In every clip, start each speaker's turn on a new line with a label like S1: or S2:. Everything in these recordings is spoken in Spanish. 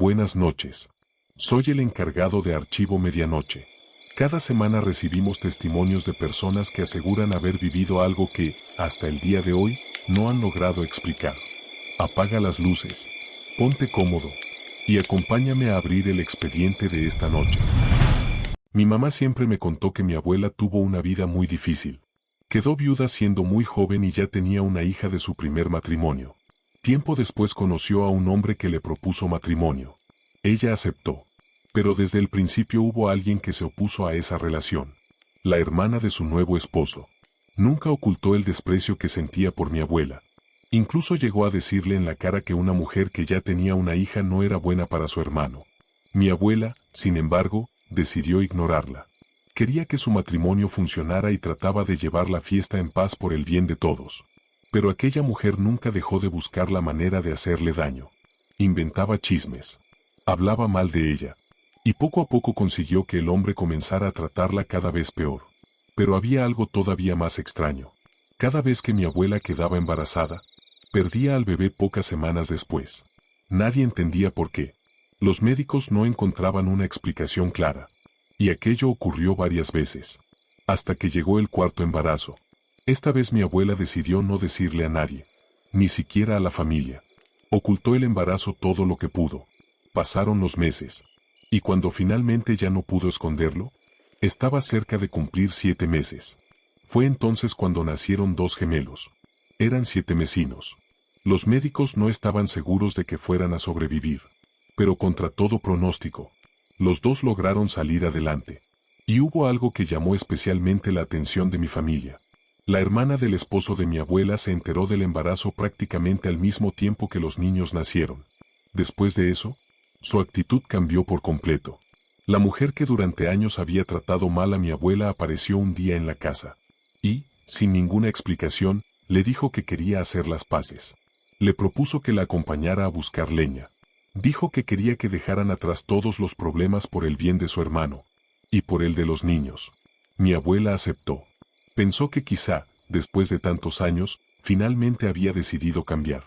S1: Buenas noches. Soy el encargado de Archivo Medianoche. Cada semana recibimos testimonios de personas que aseguran haber vivido algo que, hasta el día de hoy, no han logrado explicar. Apaga las luces, ponte cómodo y acompáñame a abrir el expediente de esta noche. Mi mamá siempre me contó que mi abuela tuvo una vida muy difícil. Quedó viuda siendo muy joven y ya tenía una hija de su primer matrimonio. Tiempo después conoció a un hombre que le propuso matrimonio. Ella aceptó. Pero desde el principio hubo alguien que se opuso a esa relación. La hermana de su nuevo esposo. Nunca ocultó el desprecio que sentía por mi abuela. Incluso llegó a decirle en la cara que una mujer que ya tenía una hija no era buena para su hermano. Mi abuela, sin embargo, decidió ignorarla. Quería que su matrimonio funcionara y trataba de llevar la fiesta en paz por el bien de todos. Pero aquella mujer nunca dejó de buscar la manera de hacerle daño. Inventaba chismes. Hablaba mal de ella. Y poco a poco consiguió que el hombre comenzara a tratarla cada vez peor. Pero había algo todavía más extraño. Cada vez que mi abuela quedaba embarazada, perdía al bebé pocas semanas después. Nadie entendía por qué. Los médicos no encontraban una explicación clara. Y aquello ocurrió varias veces. Hasta que llegó el cuarto embarazo. Esta vez mi abuela decidió no decirle a nadie. Ni siquiera a la familia. Ocultó el embarazo todo lo que pudo. Pasaron los meses. Y cuando finalmente ya no pudo esconderlo, estaba cerca de cumplir 7 meses. Fue entonces cuando nacieron 2 gemelos. Eran 7 mesinos. Los médicos no estaban seguros de que fueran a sobrevivir. Pero contra todo pronóstico, los 2 lograron salir adelante. Y hubo algo que llamó especialmente la atención de mi familia. La hermana del esposo de mi abuela se enteró del embarazo prácticamente al mismo tiempo que los niños nacieron. Después de eso, su actitud cambió por completo. La mujer que durante años había tratado mal a mi abuela apareció un día en la casa. Y, sin ninguna explicación, le dijo que quería hacer las paces. Le propuso que la acompañara a buscar leña. Dijo que quería que dejaran atrás todos los problemas por el bien de su hermano. Y por el de los niños. Mi abuela aceptó. Pensó que quizá, después de tantos años, finalmente había decidido cambiar.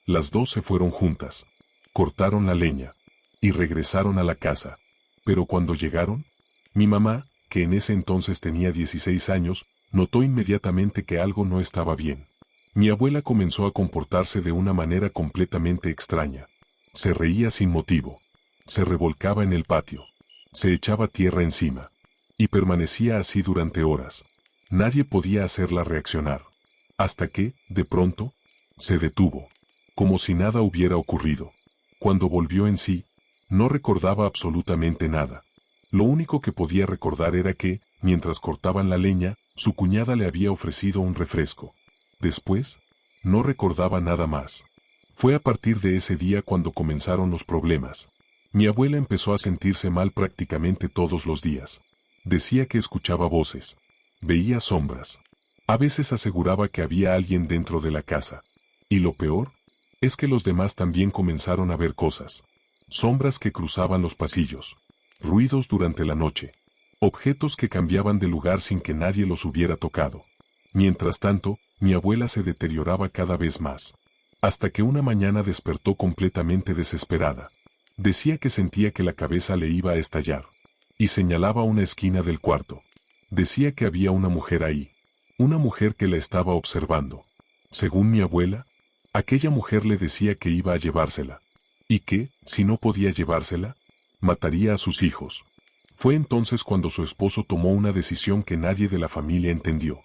S1: Las 2 se fueron juntas. Cortaron la leña. Y regresaron a la casa. Pero cuando llegaron, mi mamá, que en ese entonces tenía 16 años, notó inmediatamente que algo no estaba bien. Mi abuela comenzó a comportarse de una manera completamente extraña. Se reía sin motivo. Se revolcaba en el patio. Se echaba tierra encima. Y permanecía así durante horas. Nadie podía hacerla reaccionar. Hasta que, de pronto, se detuvo. Como si nada hubiera ocurrido. Cuando volvió en sí, no recordaba absolutamente nada. Lo único que podía recordar era que, mientras cortaban la leña, su cuñada le había ofrecido un refresco. Después, no recordaba nada más. Fue a partir de ese día cuando comenzaron los problemas. Mi abuela empezó a sentirse mal prácticamente todos los días. Decía que escuchaba voces. Veía sombras. A veces aseguraba que había alguien dentro de la casa. Y lo peor, es que los demás también comenzaron a ver cosas. Sombras que cruzaban los pasillos. Ruidos durante la noche. Objetos que cambiaban de lugar sin que nadie los hubiera tocado. Mientras tanto, mi abuela se deterioraba cada vez más. Hasta que una mañana despertó completamente desesperada. Decía que sentía que la cabeza le iba a estallar. Y señalaba una esquina del cuarto. Decía que había una mujer ahí. Una mujer que la estaba observando. Según mi abuela, aquella mujer le decía que iba a llevársela. Y que, si no podía llevársela, mataría a sus hijos. Fue entonces cuando su esposo tomó una decisión que nadie de la familia entendió.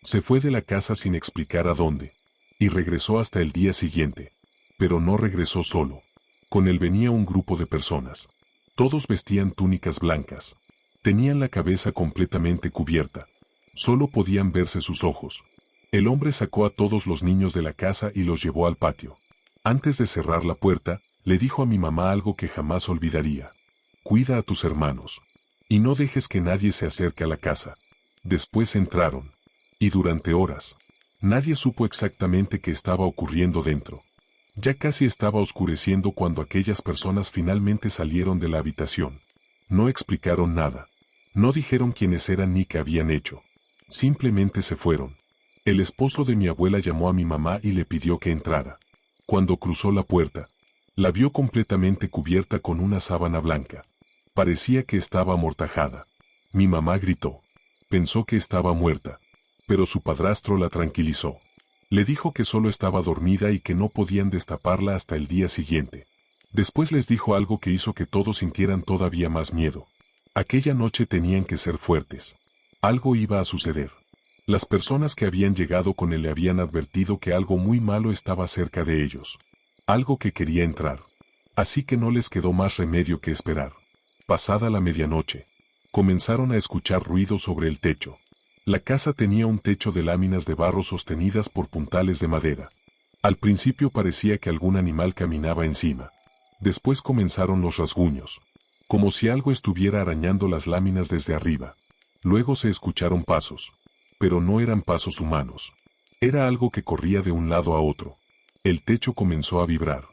S1: Se fue de la casa sin explicar a dónde. Y regresó hasta el día siguiente. Pero no regresó solo. Con él venía un grupo de personas. Todos vestían túnicas blancas. Tenían la cabeza completamente cubierta. Solo podían verse sus ojos. El hombre sacó a todos los niños de la casa y los llevó al patio. Antes de cerrar la puerta, le dijo a mi mamá algo que jamás olvidaría. Cuida a tus hermanos. Y no dejes que nadie se acerque a la casa. Después entraron. Y durante horas, nadie supo exactamente qué estaba ocurriendo dentro. Ya casi estaba oscureciendo cuando aquellas personas finalmente salieron de la habitación. No explicaron nada. No dijeron quiénes eran ni qué habían hecho. Simplemente se fueron. El esposo de mi abuela llamó a mi mamá y le pidió que entrara. Cuando cruzó la puerta, La vio completamente cubierta con una sábana blanca. Parecía que estaba amortajada. Mi mamá gritó. Pensó que estaba muerta. Pero su padrastro la tranquilizó. Le dijo que solo estaba dormida y que no podían destaparla hasta el día siguiente. Después les dijo algo que hizo que todos sintieran todavía más miedo. Aquella noche tenían que ser fuertes. Algo iba a suceder. Las personas que habían llegado con él le habían advertido que algo muy malo estaba cerca de ellos. Algo que quería entrar. Así que no les quedó más remedio que esperar. Pasada la medianoche, comenzaron a escuchar ruido sobre el techo. La casa tenía un techo de láminas de barro sostenidas por puntales de madera. Al principio parecía que algún animal caminaba encima. Después comenzaron los rasguños, como si algo estuviera arañando las láminas desde arriba. Luego se escucharon pasos, pero no eran pasos humanos. Era algo que corría de un lado a otro. El techo comenzó a vibrar.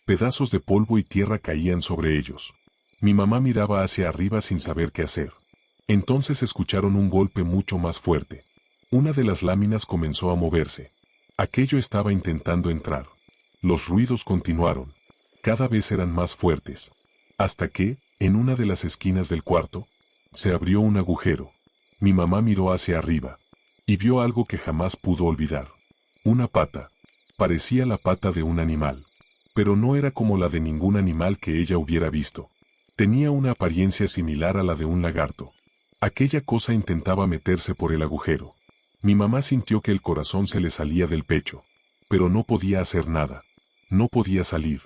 S1: Pedazos de polvo y tierra caían sobre ellos. Mi mamá miraba hacia arriba sin saber qué hacer. Entonces escucharon un golpe mucho más fuerte. Una de las láminas comenzó a moverse. Aquello estaba intentando entrar. Los ruidos continuaron. Cada vez eran más fuertes. Hasta que, en una de las esquinas del cuarto, se abrió un agujero. Mi mamá miró hacia arriba. Y vio algo que jamás pudo olvidar. Una pata. Parecía la pata de un animal. Pero no era como la de ningún animal que ella hubiera visto. Tenía una apariencia similar a la de un lagarto. Aquella cosa intentaba meterse por el agujero. Mi mamá sintió que el corazón se le salía del pecho. Pero no podía hacer nada. No podía salir.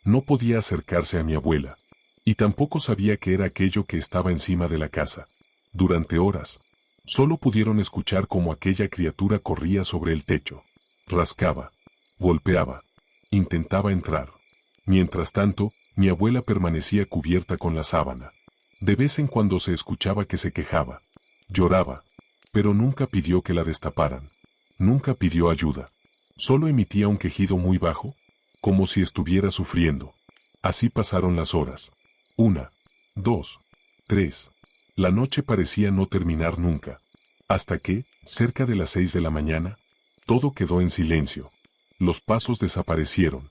S1: No podía acercarse a mi abuela. Y tampoco sabía qué era aquello que estaba encima de la casa. Durante horas, solo pudieron escuchar cómo aquella criatura corría sobre el techo. Rascaba. Golpeaba. Intentaba entrar. Mientras tanto, mi abuela permanecía cubierta con la sábana. De vez en cuando se escuchaba que se quejaba. Lloraba. Pero nunca pidió que la destaparan. Nunca pidió ayuda. Solo emitía un quejido muy bajo, como si estuviera sufriendo. Así pasaron las horas. 1, 2, 3. La noche parecía no terminar nunca. Hasta que, cerca de las 6 de la mañana, todo quedó en silencio. Los pasos desaparecieron.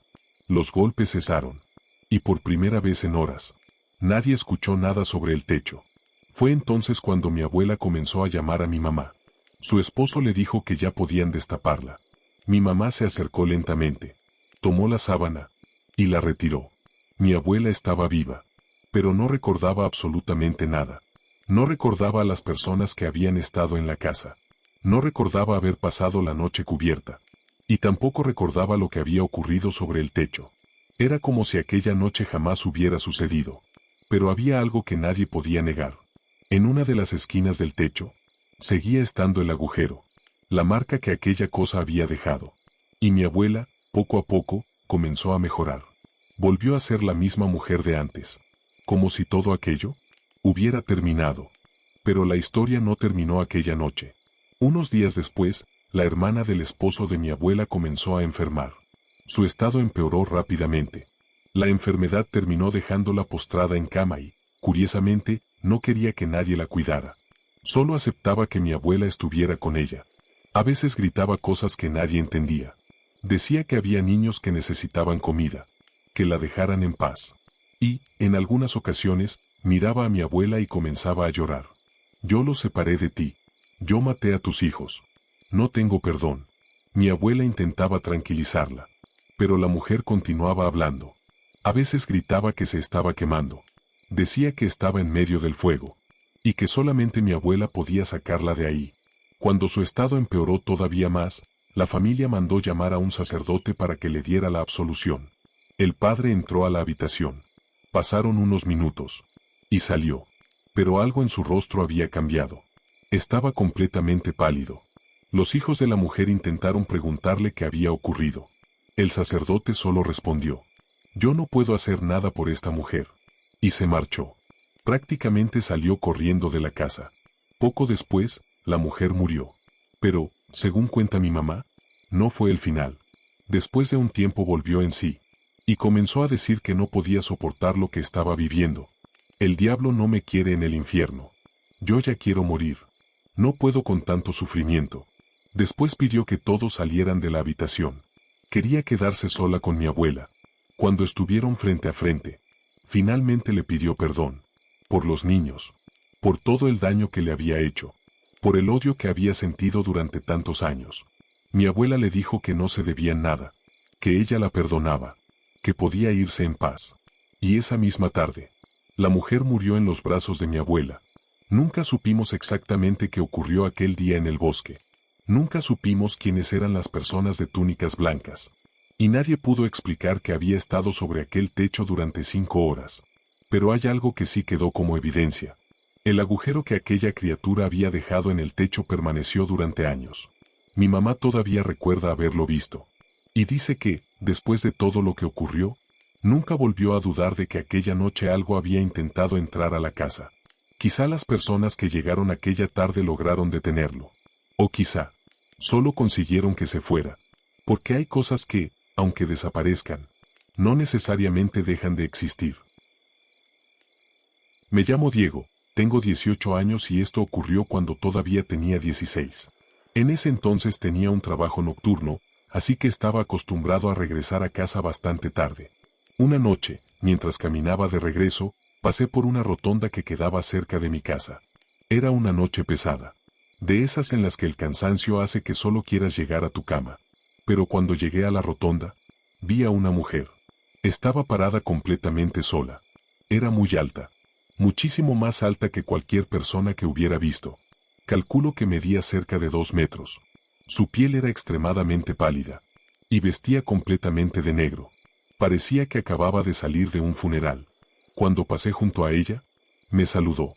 S1: Los golpes cesaron. Y por primera vez en horas, nadie escuchó nada sobre el techo. Fue entonces cuando mi abuela comenzó a llamar a mi mamá. Su esposo le dijo que ya podían destaparla. Mi mamá se acercó lentamente. Tomó la sábana y la retiró. Mi abuela estaba viva, pero no recordaba absolutamente nada. No recordaba a las personas que habían estado en la casa. No recordaba haber pasado la noche cubierta. Y tampoco recordaba lo que había ocurrido sobre el techo. Era como si aquella noche jamás hubiera sucedido. Pero había algo que nadie podía negar. En una de las esquinas del techo, seguía estando el agujero, la marca que aquella cosa había dejado. Y mi abuela, poco a poco, comenzó a mejorar. Volvió a ser la misma mujer de antes. Como si todo aquello hubiera terminado. Pero la historia no terminó aquella noche. Unos días después, la hermana del esposo de mi abuela comenzó a enfermar. Su estado empeoró rápidamente. La enfermedad terminó dejándola postrada en cama y, curiosamente, no quería que nadie la cuidara. Solo aceptaba que mi abuela estuviera con ella. A veces gritaba cosas que nadie entendía. Decía que había niños que necesitaban comida, que la dejaran en paz. Y, en algunas ocasiones, miraba a mi abuela y comenzaba a llorar. Yo los separé de ti. Yo maté a tus hijos. No tengo perdón. Mi abuela intentaba tranquilizarla. Pero la mujer continuaba hablando. A veces gritaba que se estaba quemando. Decía que estaba en medio del fuego. Y que solamente mi abuela podía sacarla de ahí. Cuando su estado empeoró todavía más, la familia mandó llamar a un sacerdote para que le diera la absolución. El padre entró a la habitación. Pasaron unos minutos. Y salió. Pero algo en su rostro había cambiado. Estaba completamente pálido. Los hijos de la mujer intentaron preguntarle qué había ocurrido. El sacerdote solo respondió: yo no puedo hacer nada por esta mujer. Y se marchó. Prácticamente salió corriendo de la casa. Poco después, la mujer murió. Pero, según cuenta mi mamá, no fue el final. Después de un tiempo volvió en sí. Y comenzó a decir que no podía soportar lo que estaba viviendo. El diablo no me quiere en el infierno. Yo ya quiero morir. No puedo con tanto sufrimiento. Después pidió que todos salieran de la habitación. Quería quedarse sola con mi abuela. Cuando estuvieron frente a frente, finalmente le pidió perdón. Por los niños. Por todo el daño que le había hecho. Por el odio que había sentido durante tantos años. Mi abuela le dijo que no se debían nada. Que ella la perdonaba. Que podía irse en paz. Y esa misma tarde, la mujer murió en los brazos de mi abuela. Nunca supimos exactamente qué ocurrió aquel día en el bosque. Nunca supimos quiénes eran las personas de túnicas blancas. Y nadie pudo explicar que había estado sobre aquel techo durante 5 horas. Pero hay algo que sí quedó como evidencia. El agujero que aquella criatura había dejado en el techo permaneció durante años. Mi mamá todavía recuerda haberlo visto. Y dice que, después de todo lo que ocurrió, nunca volvió a dudar de que aquella noche algo había intentado entrar a la casa. Quizá las personas que llegaron aquella tarde lograron detenerlo. O quizá, solo consiguieron que se fuera. Porque hay cosas que, aunque desaparezcan, no necesariamente dejan de existir. Me llamo Diego, tengo 18 años y esto ocurrió cuando todavía tenía 16. En ese entonces tenía un trabajo nocturno, así que estaba acostumbrado a regresar a casa bastante tarde. Una noche, mientras caminaba de regreso, pasé por una rotonda que quedaba cerca de mi casa. Era una noche pesada. De esas en las que el cansancio hace que solo quieras llegar a tu cama. Pero cuando llegué a la rotonda, vi a una mujer. Estaba parada completamente sola. Era muy alta. Muchísimo más alta que cualquier persona que hubiera visto. Calculo que medía cerca de 2 metros. Su piel era extremadamente pálida. Y vestía completamente de negro. Parecía que acababa de salir de un funeral. Cuando pasé junto a ella, me saludó.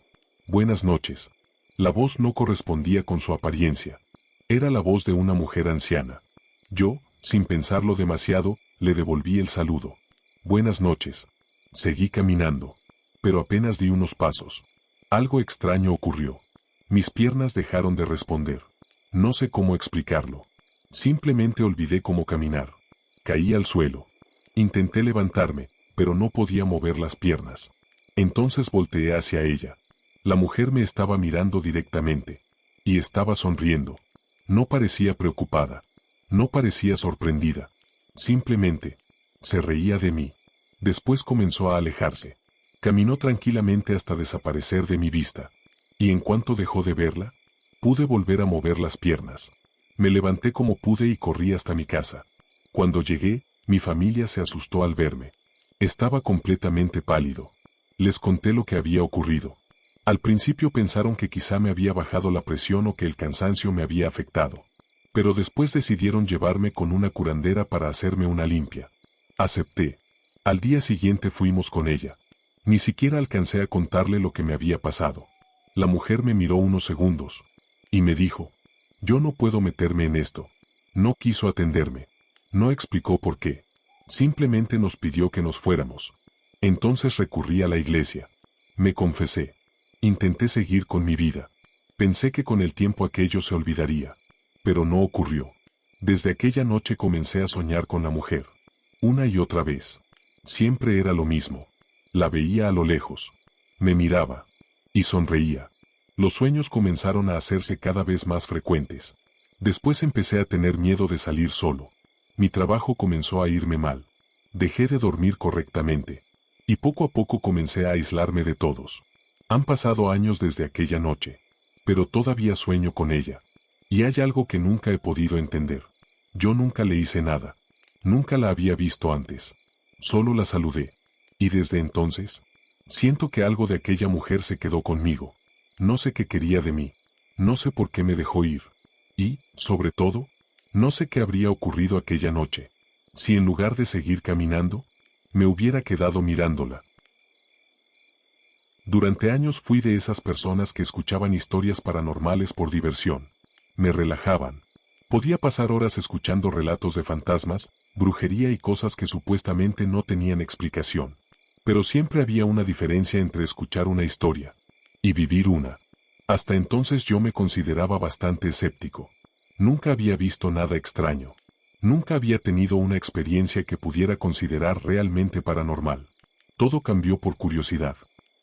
S1: Buenas noches. La voz no correspondía con su apariencia. Era la voz de una mujer anciana. Yo, sin pensarlo demasiado, le devolví el saludo. Buenas noches. Seguí caminando. Pero apenas di unos pasos. Algo extraño ocurrió. Mis piernas dejaron de responder. No sé cómo explicarlo. Simplemente olvidé cómo caminar. Caí al suelo. Intenté levantarme, pero no podía mover las piernas. Entonces volteé hacia ella. La mujer me estaba mirando directamente. Y estaba sonriendo. No parecía preocupada. No parecía sorprendida. Simplemente, se reía de mí. Después comenzó a alejarse. Caminó tranquilamente hasta desaparecer de mi vista. Y en cuanto dejó de verla, pude volver a mover las piernas. Me levanté como pude y corrí hasta mi casa. Cuando llegué, mi familia se asustó al verme. Estaba completamente pálido. Les conté lo que había ocurrido. Al principio pensaron que quizá me había bajado la presión o que el cansancio me había afectado. Pero después decidieron llevarme con una curandera para hacerme una limpia. Acepté. Al día siguiente fuimos con ella. Ni siquiera alcancé a contarle lo que me había pasado. La mujer me miró unos segundos. Y me dijo, yo no puedo meterme en esto. No quiso atenderme. No explicó por qué. Simplemente nos pidió que nos fuéramos. Entonces recurrí a la iglesia. Me confesé. Intenté seguir con mi vida. Pensé que con el tiempo aquello se olvidaría. Pero no ocurrió. Desde aquella noche comencé a soñar con la mujer. Una y otra vez. Siempre era lo mismo. La veía a lo lejos. Me miraba. Y sonreía. Los sueños comenzaron a hacerse cada vez más frecuentes. Después empecé a tener miedo de salir solo. Mi trabajo comenzó a irme mal. Dejé de dormir correctamente. Y poco a poco comencé a aislarme de todos. Han pasado años desde aquella noche. Pero todavía sueño con ella. Y hay algo que nunca he podido entender. Yo nunca le hice nada. Nunca la había visto antes. Solo la saludé. Y desde entonces, siento que algo de aquella mujer se quedó conmigo. No sé qué quería de mí. No sé por qué me dejó ir. Y, sobre todo, no sé qué habría ocurrido aquella noche. Si en lugar de seguir caminando, me hubiera quedado mirándola. Durante años fui de esas personas que escuchaban historias paranormales por diversión. Me relajaban. Podía pasar horas escuchando relatos de fantasmas, brujería y cosas que supuestamente no tenían explicación. Pero siempre había una diferencia entre escuchar una historia y vivir una. Hasta entonces yo me consideraba bastante escéptico. Nunca había visto nada extraño. Nunca había tenido una experiencia que pudiera considerar realmente paranormal. Todo cambió por curiosidad.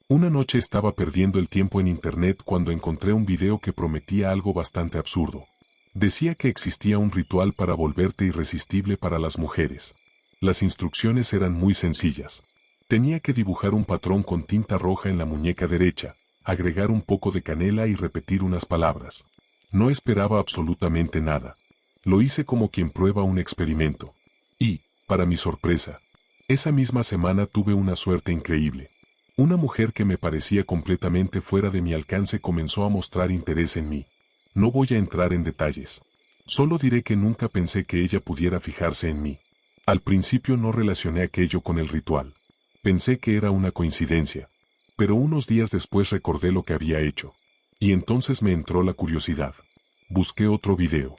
S1: Una noche estaba perdiendo el tiempo en internet cuando encontré un video que prometía algo bastante absurdo. Decía que existía un ritual para volverte irresistible para las mujeres. Las instrucciones eran muy sencillas. Tenía que dibujar un patrón con tinta roja en la muñeca derecha, agregar un poco de canela y repetir unas palabras. No esperaba absolutamente nada. Lo hice como quien prueba un experimento. Y, para mi sorpresa, esa misma semana tuve una suerte increíble. Una mujer que me parecía completamente fuera de mi alcance comenzó a mostrar interés en mí. No voy a entrar en detalles. Solo diré que nunca pensé que ella pudiera fijarse en mí. Al principio no relacioné aquello con el ritual. Pensé que era una coincidencia. Pero unos días después recordé lo que había hecho. Y entonces me entró la curiosidad. Busqué otro video.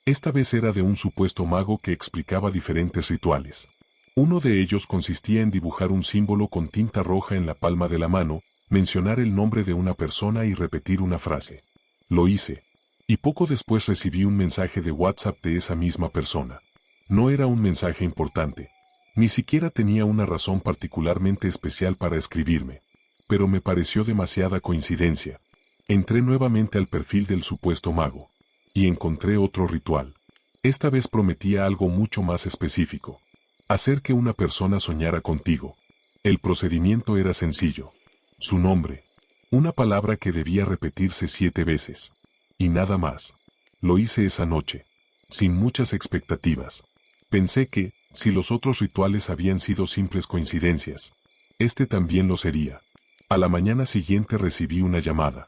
S1: Esta vez era de un supuesto mago que explicaba diferentes rituales. Uno de ellos consistía en dibujar un símbolo con tinta roja en la palma de la mano, mencionar el nombre de una persona y repetir una frase. Lo hice. Y poco después recibí un mensaje de WhatsApp de esa misma persona. No era un mensaje importante. Ni siquiera tenía una razón particularmente especial para escribirme. Pero me pareció demasiada coincidencia. Entré nuevamente al perfil del supuesto mago. Y encontré otro ritual. Esta vez prometía algo mucho más específico. Hacer que una persona soñara contigo. El procedimiento era sencillo. Su nombre. Una palabra que debía repetirse 7 veces. Y nada más. Lo hice esa noche. Sin muchas expectativas. Pensé que, si los otros rituales habían sido simples coincidencias, este también lo sería. A la mañana siguiente recibí una llamada.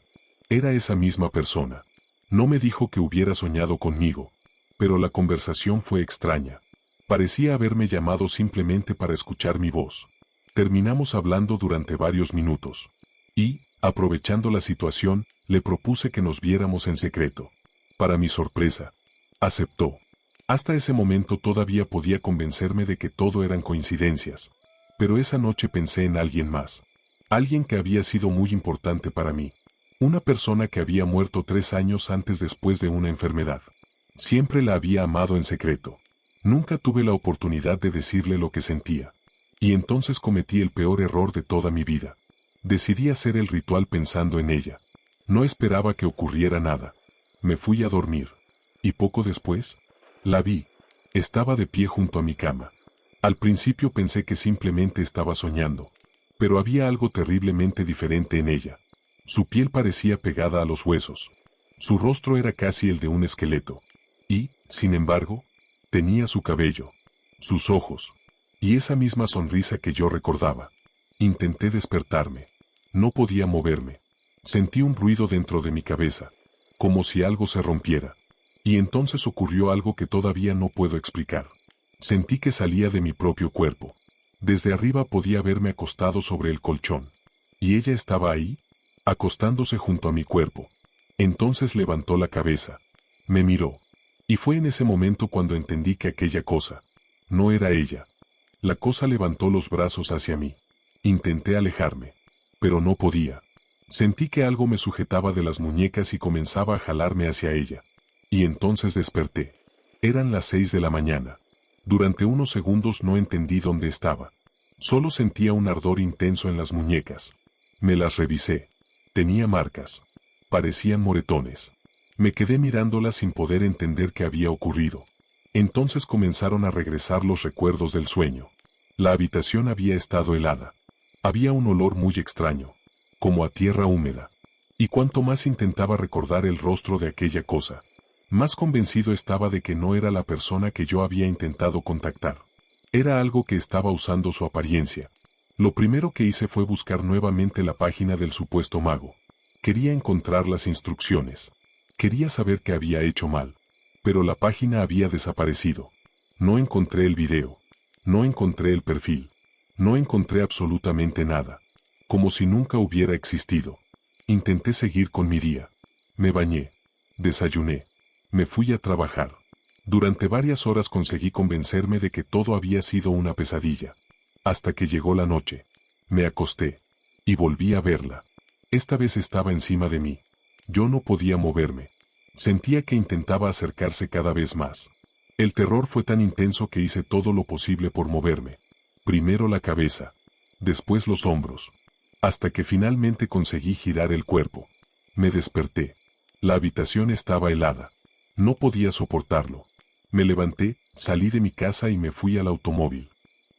S1: Era esa misma persona. No me dijo que hubiera soñado conmigo. Pero la conversación fue extraña. Parecía haberme llamado simplemente para escuchar mi voz. Terminamos hablando durante varios minutos. Y, aprovechando la situación, le propuse que nos viéramos en secreto. Para mi sorpresa, aceptó. Hasta ese momento todavía podía convencerme de que todo eran coincidencias. Pero esa noche pensé en alguien más. Alguien que había sido muy importante para mí. Una persona que había muerto 3 años antes después de una enfermedad. Siempre la había amado en secreto. Nunca tuve la oportunidad de decirle lo que sentía. Y entonces cometí el peor error de toda mi vida. Decidí hacer el ritual pensando en ella. No esperaba que ocurriera nada. Me fui a dormir. Y poco después, la vi. Estaba de pie junto a mi cama. Al principio pensé que simplemente estaba soñando. Pero había algo terriblemente diferente en ella. Su piel parecía pegada a los huesos. Su rostro era casi el de un esqueleto. Y, sin embargo, tenía su cabello, sus ojos, y esa misma sonrisa que yo recordaba. Intenté despertarme. No podía moverme. Sentí un ruido dentro de mi cabeza, como si algo se rompiera. Y entonces ocurrió algo que todavía no puedo explicar. Sentí que salía de mi propio cuerpo. Desde arriba podía verme acostado sobre el colchón. Y ella estaba ahí, acostándose junto a mi cuerpo. Entonces levantó la cabeza. Me miró. Y fue en ese momento cuando entendí que aquella cosa no era ella. La cosa levantó los brazos hacia mí. Intenté alejarme. Pero no podía. Sentí que algo me sujetaba de las muñecas y comenzaba a jalarme hacia ella. Y entonces desperté. Eran las 6 de la mañana. Durante unos segundos no entendí dónde estaba. Solo sentía un ardor intenso en las muñecas. Me las revisé. Tenía marcas. Parecían moretones. Me quedé mirándolas sin poder entender qué había ocurrido. Entonces comenzaron a regresar los recuerdos del sueño. La habitación había estado helada. Había un olor muy extraño, como a tierra húmeda. Y cuanto más intentaba recordar el rostro de aquella cosa, más convencido estaba de que no era la persona que yo había intentado contactar. Era algo que estaba usando su apariencia. Lo primero que hice fue buscar nuevamente la página del supuesto mago. Quería encontrar las instrucciones. Quería saber qué había hecho mal. Pero la página había desaparecido. No encontré el video. No encontré el perfil. No encontré absolutamente nada. Como si nunca hubiera existido. Intenté seguir con mi día. Me bañé. Desayuné. Me fui a trabajar. Durante varias horas conseguí convencerme de que todo había sido una pesadilla. Hasta que llegó la noche. Me acosté. Y volví a verla. Esta vez estaba encima de mí. Yo no podía moverme. Sentía que intentaba acercarse cada vez más. El terror fue tan intenso que hice todo lo posible por moverme. Primero la cabeza. Después los hombros. Hasta que finalmente conseguí girar el cuerpo. Me desperté. La habitación estaba helada. No podía soportarlo. Me levanté, salí de mi casa y me fui al automóvil.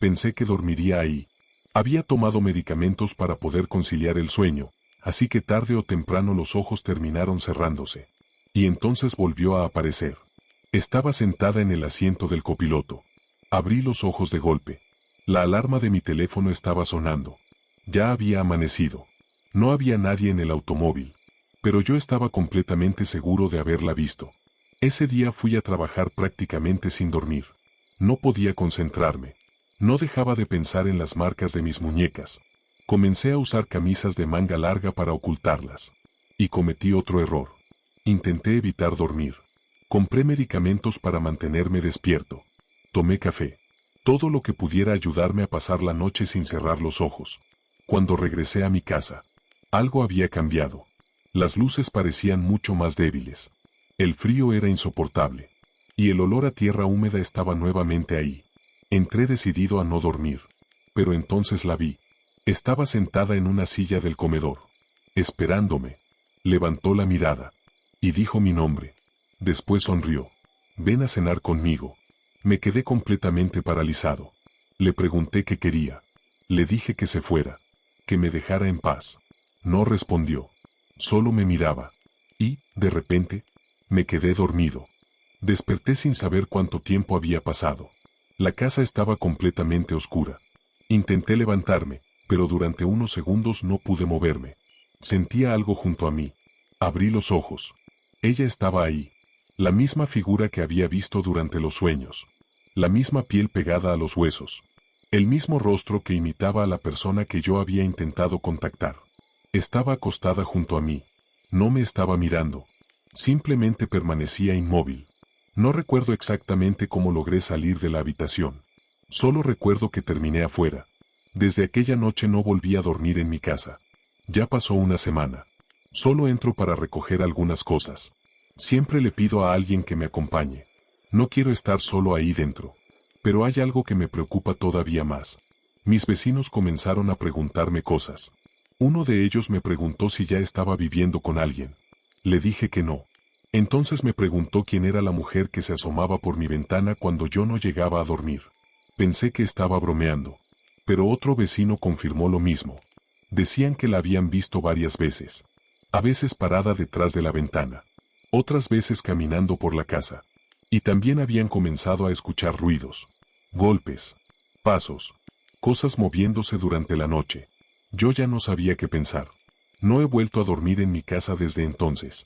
S1: Pensé que dormiría ahí. Había tomado medicamentos para poder conciliar el sueño, así que tarde o temprano los ojos terminaron cerrándose. Y entonces volvió a aparecer. Estaba sentada en el asiento del copiloto. Abrí los ojos de golpe. La alarma de mi teléfono estaba sonando. Ya había amanecido. No había nadie en el automóvil. Pero yo estaba completamente seguro de haberla visto. Ese día fui a trabajar prácticamente sin dormir. No podía concentrarme. No dejaba de pensar en las marcas de mis muñecas. Comencé a usar camisas de manga larga para ocultarlas. Y cometí otro error. Intenté evitar dormir. Compré medicamentos para mantenerme despierto. Tomé café. Todo lo que pudiera ayudarme a pasar la noche sin cerrar los ojos. Cuando regresé a mi casa, algo había cambiado. Las luces parecían mucho más débiles. El frío era insoportable. Y el olor a tierra húmeda estaba nuevamente ahí. Entré decidido a no dormir. Pero entonces la vi. Estaba sentada en una silla del comedor. Esperándome. Levantó la mirada. Y dijo mi nombre. Después sonrió. Ven a cenar conmigo. Me quedé completamente paralizado. Le pregunté qué quería. Le dije que se fuera. Que me dejara en paz. No respondió. Solo me miraba. Y, de repente, me quedé dormido. Desperté sin saber cuánto tiempo había pasado. La casa estaba completamente oscura. Intenté levantarme, pero durante unos segundos no pude moverme. Sentía algo junto a mí. Abrí los ojos. Ella estaba ahí. La misma figura que había visto durante los sueños. La misma piel pegada a los huesos. El mismo rostro que imitaba a la persona que yo había intentado contactar. Estaba acostada junto a mí. No me estaba mirando. Simplemente permanecía inmóvil. No recuerdo exactamente cómo logré salir de la habitación. Solo recuerdo que terminé afuera. Desde aquella noche no volví a dormir en mi casa. Ya pasó una semana. Solo entro para recoger algunas cosas. Siempre le pido a alguien que me acompañe. No quiero estar solo ahí dentro. Pero hay algo que me preocupa todavía más. Mis vecinos comenzaron a preguntarme cosas. Uno de ellos me preguntó si ya estaba viviendo con alguien. Le dije que no. Entonces me preguntó quién era la mujer que se asomaba por mi ventana cuando yo no llegaba a dormir. Pensé que estaba bromeando. Pero otro vecino confirmó lo mismo. Decían que la habían visto varias veces. A veces parada detrás de la ventana. Otras veces caminando por la casa. Y también habían comenzado a escuchar ruidos. Golpes. Pasos. Cosas moviéndose durante la noche. Yo ya no sabía qué pensar. No he vuelto a dormir en mi casa desde entonces.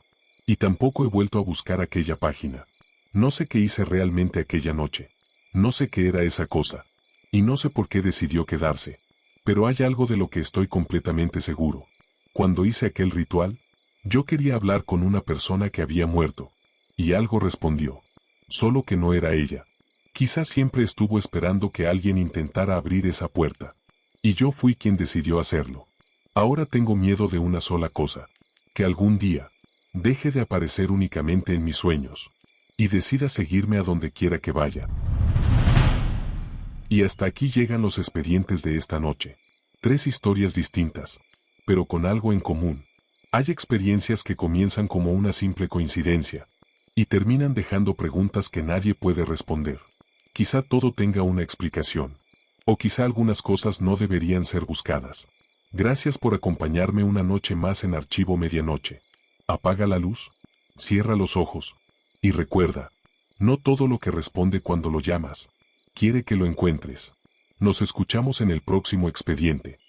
S1: Y tampoco he vuelto a buscar aquella página. No sé qué hice realmente aquella noche. No sé qué era esa cosa. Y no sé por qué decidió quedarse. Pero hay algo de lo que estoy completamente seguro. Cuando hice aquel ritual, yo quería hablar con una persona que había muerto. Y algo respondió. Solo que no era ella. Quizás siempre estuvo esperando que alguien intentara abrir esa puerta. Y yo fui quien decidió hacerlo. Ahora tengo miedo de una sola cosa. Que algún día deje de aparecer únicamente en mis sueños. Y decida seguirme a donde quiera que vaya. Y hasta aquí llegan los expedientes de esta noche. 3 historias distintas, pero con algo en común. Hay experiencias que comienzan como una simple coincidencia, y terminan dejando preguntas que nadie puede responder. Quizá todo tenga una explicación. O quizá algunas cosas no deberían ser buscadas. Gracias por acompañarme una noche más en Archivo Medianoche. Apaga la luz, cierra los ojos, y recuerda, no todo lo que responde cuando lo llamas quiere que lo encuentres. Nos escuchamos en el próximo expediente.